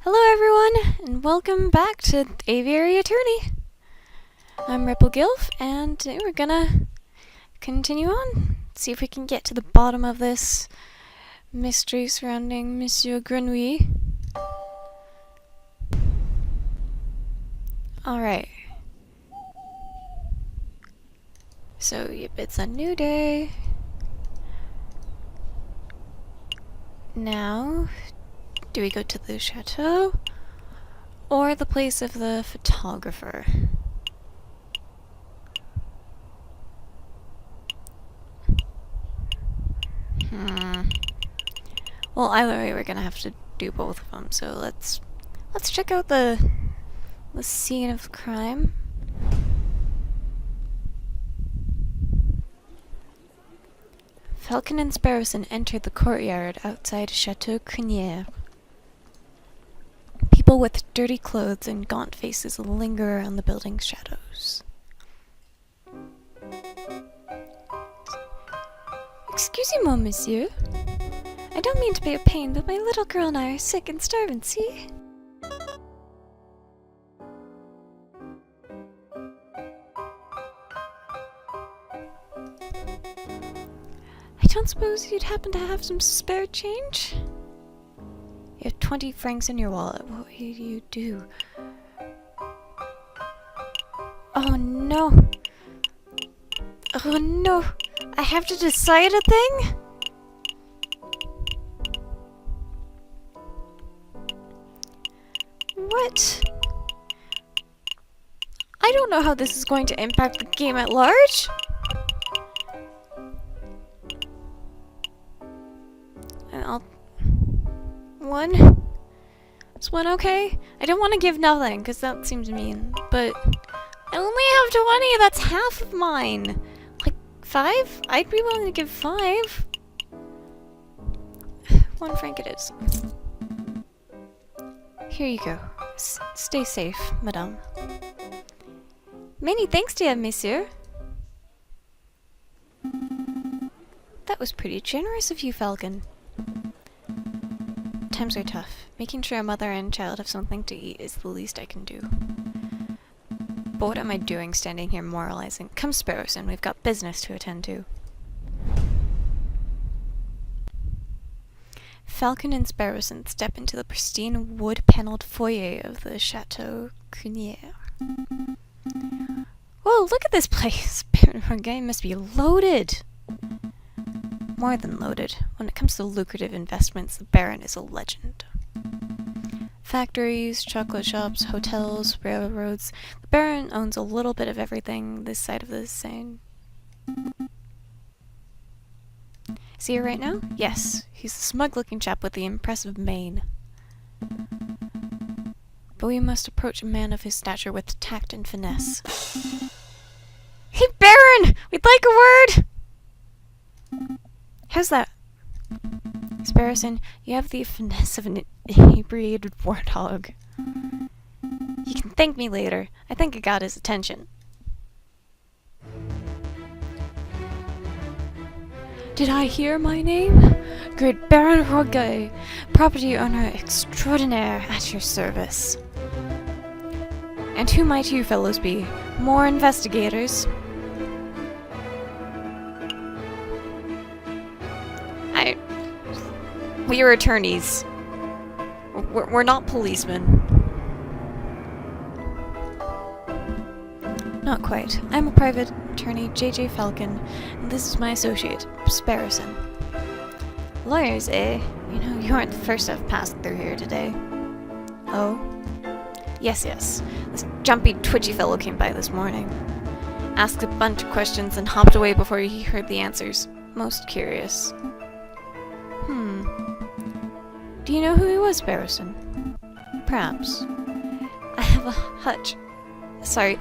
Hello everyone, and welcome back to Aviary Attorney. I'm Ripple Gilf, and we're gonna continue on, see if we can get to the bottom of this mystery surrounding Monsieur Grenouille. Alright. So, it's a new day. Now, do we go to the chateau or the place of the photographer? Well, either way, we're gonna have to do both of them. So let's check out the scene of the crime. Falcon and Sparrowson entered the courtyard outside Chateau Crinière. People with dirty clothes and gaunt faces linger around the building's shadows. Excusez-moi, monsieur. I don't mean to be a pain, but my little girl and I are sick and starving, see? I don't suppose you'd happen to have some spare change? You have 20 francs in your wallet. What will you do? Oh no! Oh no! I have to decide a thing? What? I don't know how this is going to impact the game at large. One? Is one okay? I don't want to give nothing, because that seems mean, but I only have 20, that's half of mine. Like, 5? I'd be willing to give 5. 1 franc it is. Here you go. Stay safe, madame. Many thanks to you, monsieur. That was pretty generous of you, Falcon. Times are tough. Making sure a mother and child have something to eat is the least I can do. But what am I doing standing here moralizing? Come, Sparrowson, we've got business to attend to. Falcon and Sparrowson step into the pristine wood-paneled foyer of the Chateau Crinière. Whoa, look at this place! Our game must be loaded! More than loaded. When it comes to lucrative investments, the Baron is a legend. Factories, chocolate shops, hotels, railroads. The Baron owns a little bit of everything this side of the Seine. Is he here right now? Yes. He's the smug-looking chap with the impressive mane. But we must approach a man of his stature with tact and finesse. Hey, Baron! We'd like a word! How's that? Sparrowson, you have the finesse of an inebriated warthog. You can thank me later. I think I got his attention. Did I hear my name? Great Baron Froggy, property owner extraordinaire at your service. And who might you fellows be? More investigators? We are attorneys. We're not policemen. Not quite. I'm a private attorney, J.J. Falcon, and this is my associate, Sparrowson. Lawyers, eh? You know, you aren't the first I've passed through here today. Oh? Yes. This jumpy, twitchy fellow came by this morning. Asked a bunch of questions and hopped away before he heard the answers. Most curious. Do you know who he was, Sparrowson? Perhaps. I have a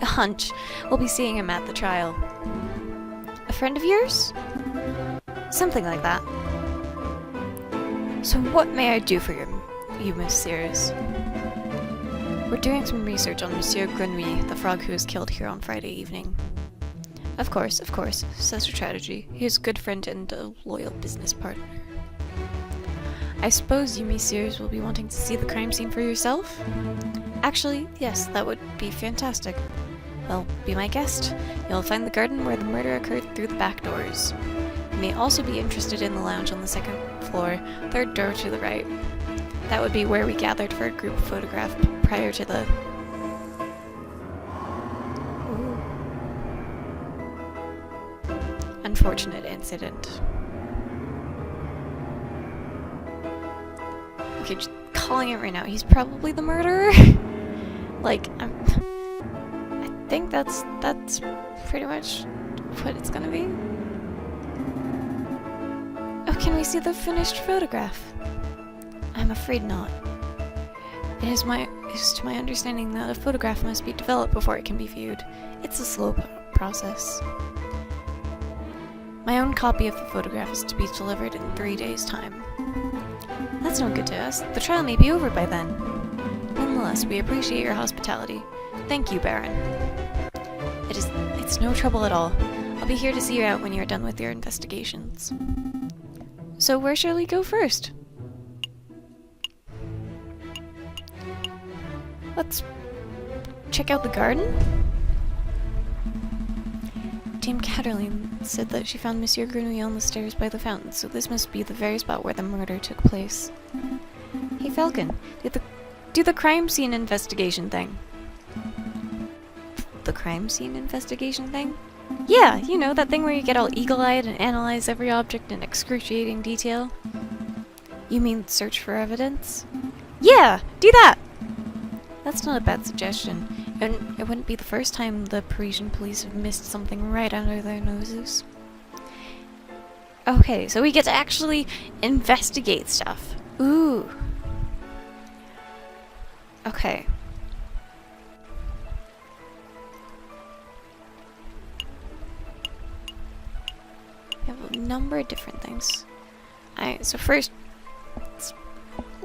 hunch. We'll be seeing him at the trial. A friend of yours? Something like that. So what may I do for you, Miss Sears? We're doing some research on Monsieur Grenouille, the frog who was killed here on Friday evening. Of course, says her strategy. He is a good friend and a loyal business partner. I suppose you messieurs will be wanting to see the crime scene for yourself? Actually, yes, that would be fantastic. Well, be my guest. You'll find the garden where the murder occurred through the back doors. You may also be interested in the lounge on the second floor, third door to the right. That would be where we gathered for a group photograph prior to the... unfortunate incident. Okay, just calling it right now. He's probably the murderer. Like, I think that's pretty much what it's gonna be. Oh, can we see the finished photograph? I'm afraid not. It is to my understanding that a photograph must be developed before it can be viewed. It's a slow process. My own copy of the photograph is to be delivered in 3 days' time. That's no good to us. The trial may be over by then. Nonetheless, we appreciate your hospitality. Thank you, Baron. It's no trouble at all. I'll be here to see you out when you're done with your investigations. So where shall we go first? Let's check out the garden? Dame Caterline said that she found Monsieur Grenouille on the stairs by the fountain, so this must be the very spot where the murder took place. Hey Falcon, do the crime scene investigation thing. The crime scene investigation thing? Yeah, you know, that thing where you get all eagle-eyed and analyze every object in excruciating detail. You mean search for evidence? Yeah, do that! That's not a bad suggestion. And it wouldn't be the first time the Parisian police have missed something right under their noses. Okay, so we get to actually investigate stuff. Ooh. Okay. We have a number of different things. Alright, so first, this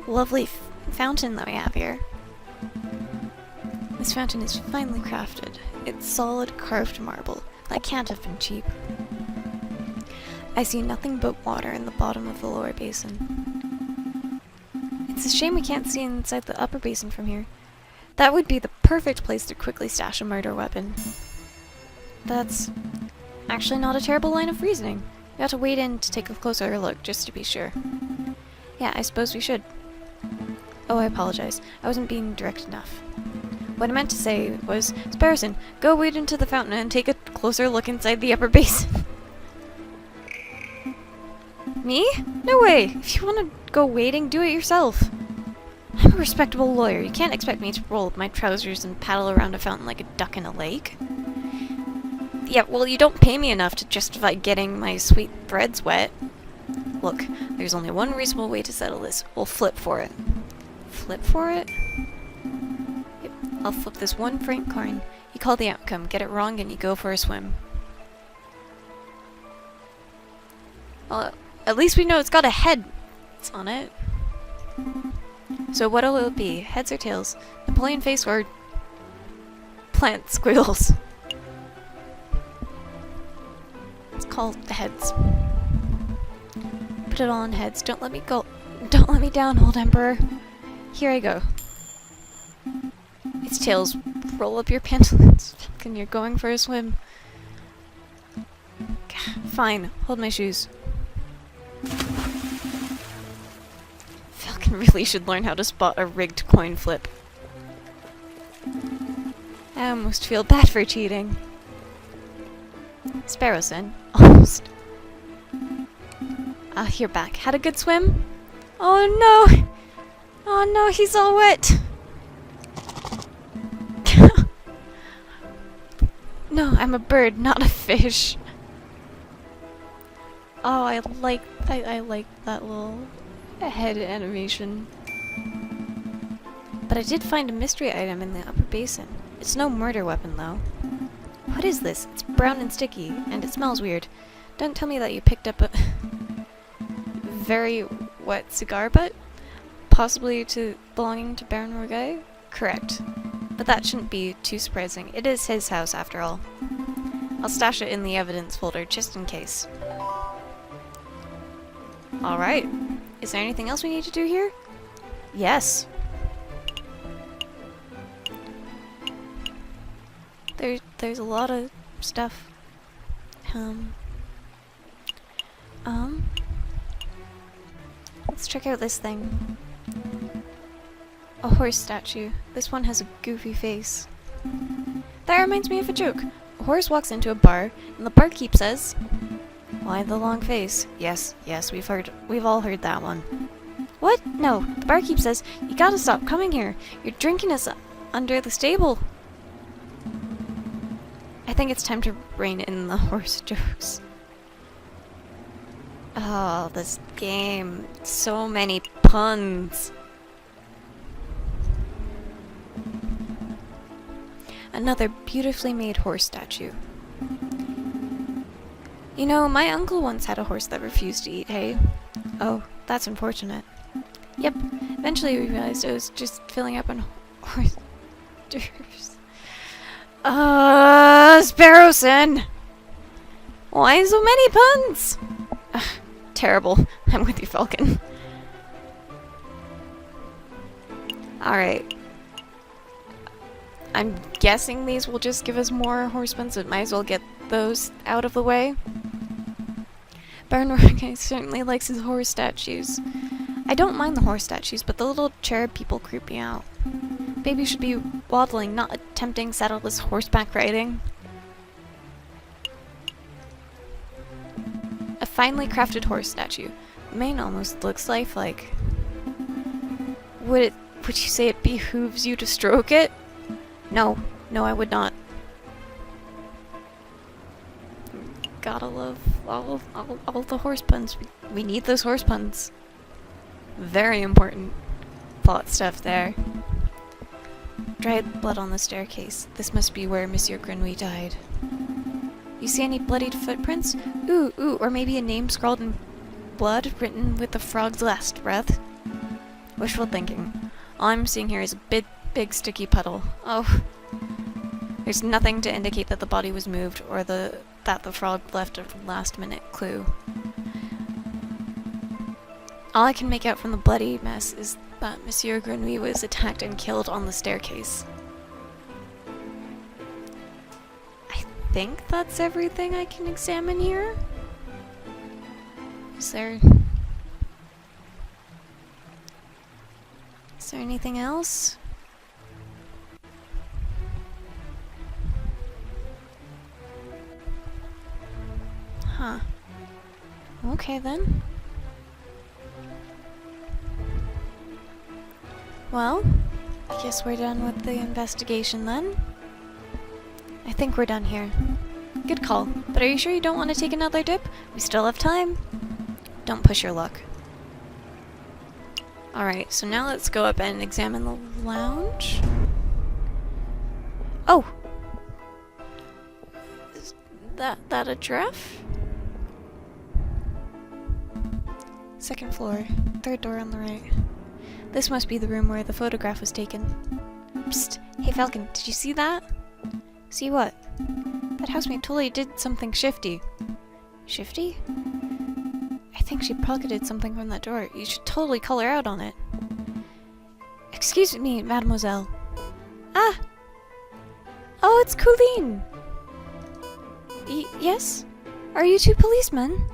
lovely fountain that we have here. This fountain is finely crafted. It's solid carved marble. That can't have been cheap. I see nothing but water in the bottom of the lower basin. It's a shame we can't see inside the upper basin from here. That would be the perfect place to quickly stash a murder weapon. That's actually not a terrible line of reasoning. We ought to wait in to take a closer look, just to be sure. Yeah, I suppose we should. Oh, I apologize. I wasn't being direct enough. What I meant to say was, Sparrowson, go wade into the fountain and take a closer look inside the upper basin. Me? No way! If you want to go wading, do it yourself. I'm a respectable lawyer. You can't expect me to roll up my trousers and paddle around a fountain like a duck in a lake. Yeah, well, you don't pay me enough to justify getting my sweet threads wet. Look, there's only one reasonable way to settle this. We'll flip for it. Flip for it? Yep, I'll flip this one franc coin. You call the outcome, get it wrong, and you go for a swim. Well, at least we know it's got a head on it. So what'll it be? Heads or tails? Napoleon face or plant squirrels? It's called the heads. Put it all on heads. Don't let me go. Don't let me down, old emperor. Here I go. It's tails. Roll up your pantaloons. And you're going for a swim. Fine. Hold my shoes. Falcon really should learn how to spot a rigged coin flip. I almost feel bad for cheating. Sparrowson. Almost. Ah, you're back. Had a good swim? Oh no! Oh no, he's all wet! No, I'm a bird, not a fish. Oh, I like that little head animation. But I did find a mystery item in the upper basin. It's no murder weapon, though. What is this? It's brown and sticky, and it smells weird. Don't tell me that you picked up a very wet cigar butt? Possibly belonging to Baron Roguet? Correct. But that shouldn't be too surprising. It is his house, after all. I'll stash it in the evidence folder, just in case. Alright. Is there anything else we need to do here? Yes. There's a lot of stuff. Let's check out this thing. A horse statue. This one has a goofy face. That reminds me of a joke. A horse walks into a bar, and the barkeep says, "Why the long face?" Yes, we've all heard that one. What? No, the barkeep says, "You gotta stop coming here. You're drinking us under the stable." I think it's time to rein in the horse jokes. Oh, this game. So many puns. Another beautifully made horse statue. You know, my uncle once had a horse that refused to eat hay. Oh, that's unfortunate. Yep, eventually we realized it was just filling up on horse nerves. Sparrowson! Why so many puns? Terrible. I'm with you, Falcon. Alright. I'm guessing these will just give us more horse puns, but might as well get those out of the way. Barnrock certainly likes his horse statues. I don't mind the horse statues, but the little cherub people creep me out. Baby should be waddling, not attempting saddleless horseback riding. A finely crafted horse statue. The mane almost looks lifelike. Would you say it behooves you to stroke it? No, I would not. Gotta love all the horse puns. We need those horse puns. Very important plot stuff there. Dried blood on the staircase. This must be where Monsieur Grenouille died. You see any bloodied footprints? Ooh, or maybe a name scrawled in blood, written with the frog's last breath? Wishful thinking. All I'm seeing here is a big sticky puddle. Oh. There's nothing to indicate that the body was moved, or that the frog left a last-minute clue. All I can make out from the bloody mess is that Monsieur Grenouille was attacked and killed on the staircase. I think that's everything I can examine here. Is there anything else? Huh. Okay then. Well, I guess we're done with the investigation then. I think we're done here. Good call. But are you sure you don't want to take another dip? We still have time. Don't push your luck. Alright, so now let's go up and examine the lounge. Oh! Is that a giraffe? Second floor, third door on the right. This must be the room where the photograph was taken. Psst! Hey Falcon, did you see that? See what? That housemaid totally did something shifty. Shifty? I think she pocketed something from that door. You should totally call her out on it. Excuse me, mademoiselle. Ah! Oh, it's Colleen! Yes? Are you two policemen?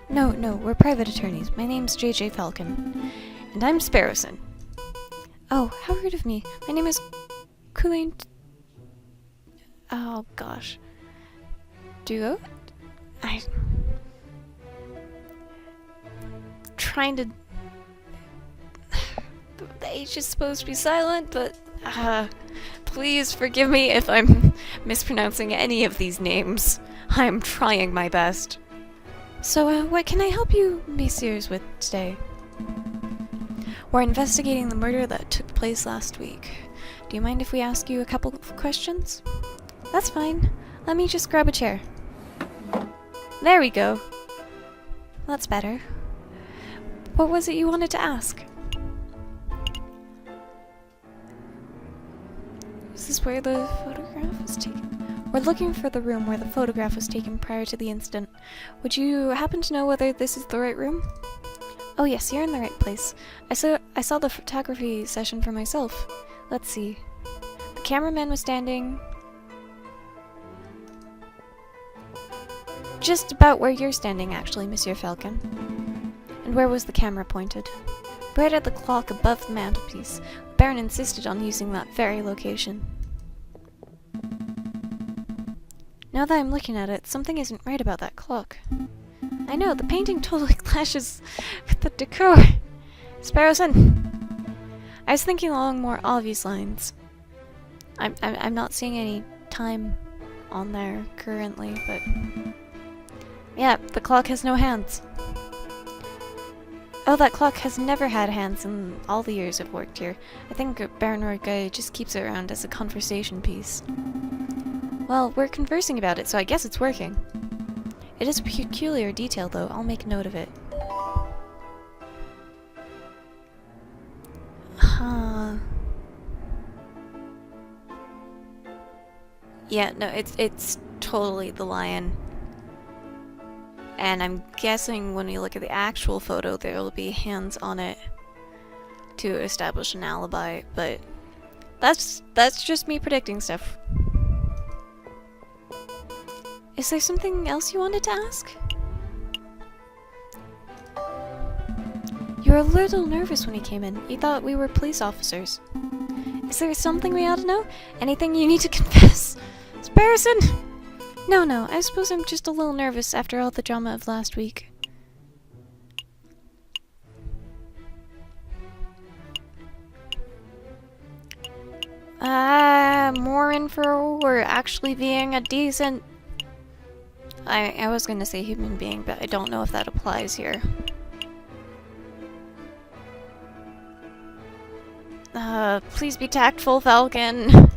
No, we're private attorneys. My name's JJ Falcon. And I'm Sparrowson. Oh, how rude of me. My name is Caterline. Oh gosh. Duo? Trying to. The H is supposed to be silent, but please forgive me if I'm mispronouncing any of these names. I'm trying my best. So, what can I help you, messieurs, with today? We're investigating the murder that took place last week. Do you mind if we ask you a couple of questions? That's fine. Let me just grab a chair. There we go. That's better. What was it you wanted to ask? Is this where the photograph was taken? We're looking for the room where the photograph was taken prior to the incident. Would you happen to know whether this is the right room? Oh yes, you're in the right place. I saw the photography session for myself. Let's see. The cameraman was standing just about where you're standing, actually, Monsieur Falcon. And where was the camera pointed? Right at the clock above the mantelpiece. The Baron insisted on using that very location. Now that I'm looking at it, something isn't right about that clock. I know, the painting totally clashes with the decor. Sparrowson! I was thinking along more obvious lines. I'm not seeing any time on there currently, but... yeah, the clock has no hands. Oh, that clock has never had hands in all the years I've worked here. I think Baron Roy just keeps it around as a conversation piece. Well, we're conversing about it, so I guess it's working. It is a peculiar detail, though. I'll make note of it. Huh. Yeah, no, it's totally the lion. And I'm guessing when we look at the actual photo, there will be hands on it to establish an alibi, but that's just me predicting stuff. Is there something else you wanted to ask? You were a little nervous when you came in. You thought we were police officers. Is there something we ought to know? Anything you need to confess? Sparrowson! No, I suppose I'm just a little nervous after all the drama of last week. More info or actually being a decent... I was gonna say human being, but I don't know if that applies here. Please be tactful, Falcon.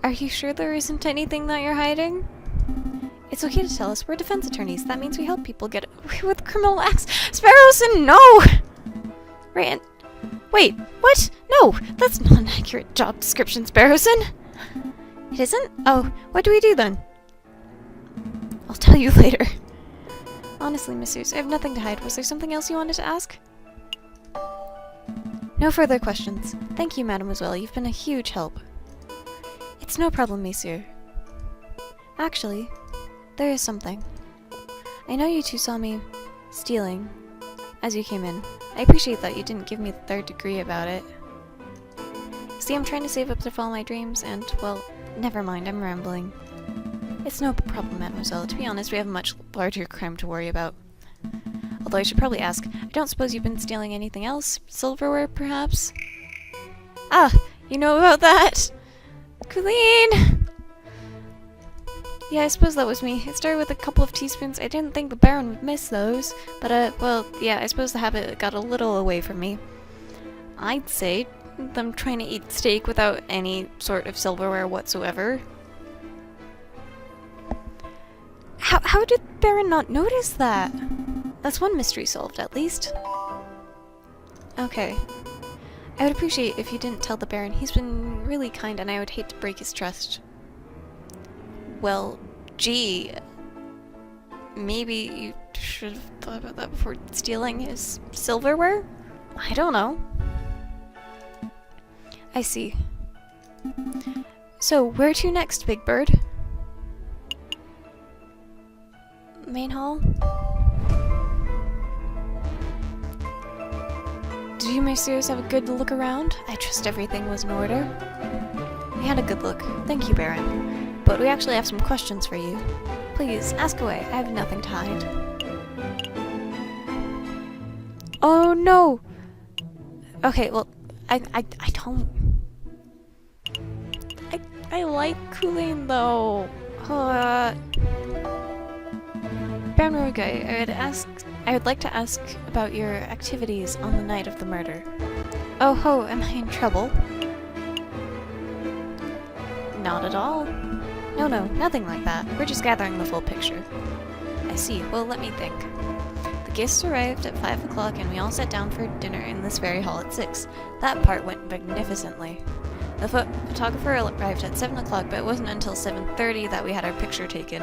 Are you sure there isn't anything that you're hiding? It's okay to tell us. We're defense attorneys. That means we help people get away with criminal acts. Sparrowson, no! Right, wait, what? No, that's not an accurate job description, Sparrowson. It isn't? Oh, what do we do then? I'll tell you later. Honestly, messieurs, I have nothing to hide. Was there something else you wanted to ask? No further questions. Thank you, mademoiselle. You've been a huge help. It's no problem, monsieur. Actually, there is something. I know you two saw me stealing as you came in. I appreciate that you didn't give me the third degree about it. See, I'm trying to save up to follow my dreams and, well, never mind, I'm rambling. It's no problem, mademoiselle. To be honest, we have a much larger crime to worry about. Although I should probably ask, I don't suppose you've been stealing anything else? Silverware, perhaps? Ah, you know about that? Colleen! Yeah, I suppose that was me. It started with a couple of teaspoons. I didn't think the Baron would miss those. But, well, yeah, I suppose the habit got a little away from me. I'd say them trying to eat steak without any sort of silverware whatsoever. How did Baron not notice that? That's one mystery solved, at least. Okay. I would appreciate if you didn't tell the Baron. He's been really kind, and I would hate to break his trust. Well, gee. Maybe you should have thought about that before stealing his silverware? I don't know. I see. So, where to next, Big Bird? Main hall? Did you messieurs have a good look around? I trust everything was in order. We had a good look. Thank you, Baron. But we actually have some questions for you. Please, ask away. I have nothing to hide. Oh, no! Okay, well, I don't... I like Colleen, though. Baron Roy, I would like to ask about your activities on the night of the murder. Oh ho, am I in trouble? Not at all. No, nothing like that. We're just gathering the full picture. I see. Well, let me think. The guests arrived at 5 o'clock and we all sat down for dinner in this very hall at 6. That part went magnificently. The photographer arrived at 7 o'clock, but it wasn't until 7:30 that we had our picture taken.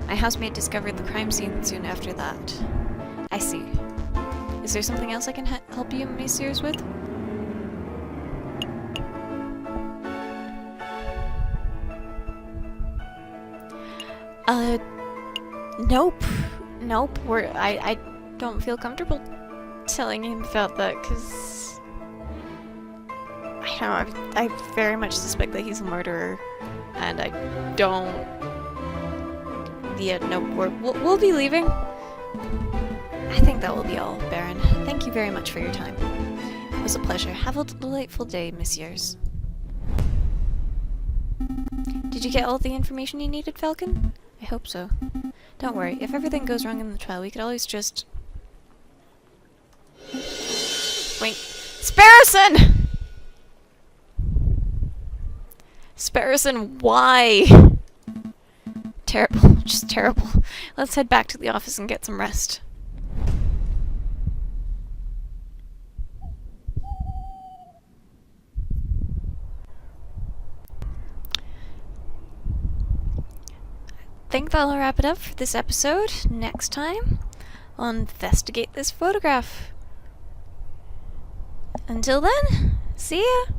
My housemaid discovered the crime scene soon after that. I see. Is there something else I can help you, messieurs, with? Nope. Nope. I don't feel comfortable telling him about that, because I don't know, I very much suspect that he's a murderer, and I don't... Yeah, no, we'll be leaving. I think that will be all, Baron. Thank you very much for your time. It was a pleasure. Have a delightful day, messieurs. Did you get all the information you needed, Falcon? I hope so. Don't worry, if everything goes wrong in the trial, we could always just... Wait. Sparrowson! Sparrowson, why? Terrible. Just terrible. Let's head back to the office and get some rest. I think that'll wrap it up for this episode. Next time, I'll investigate this photograph. Until then, see ya!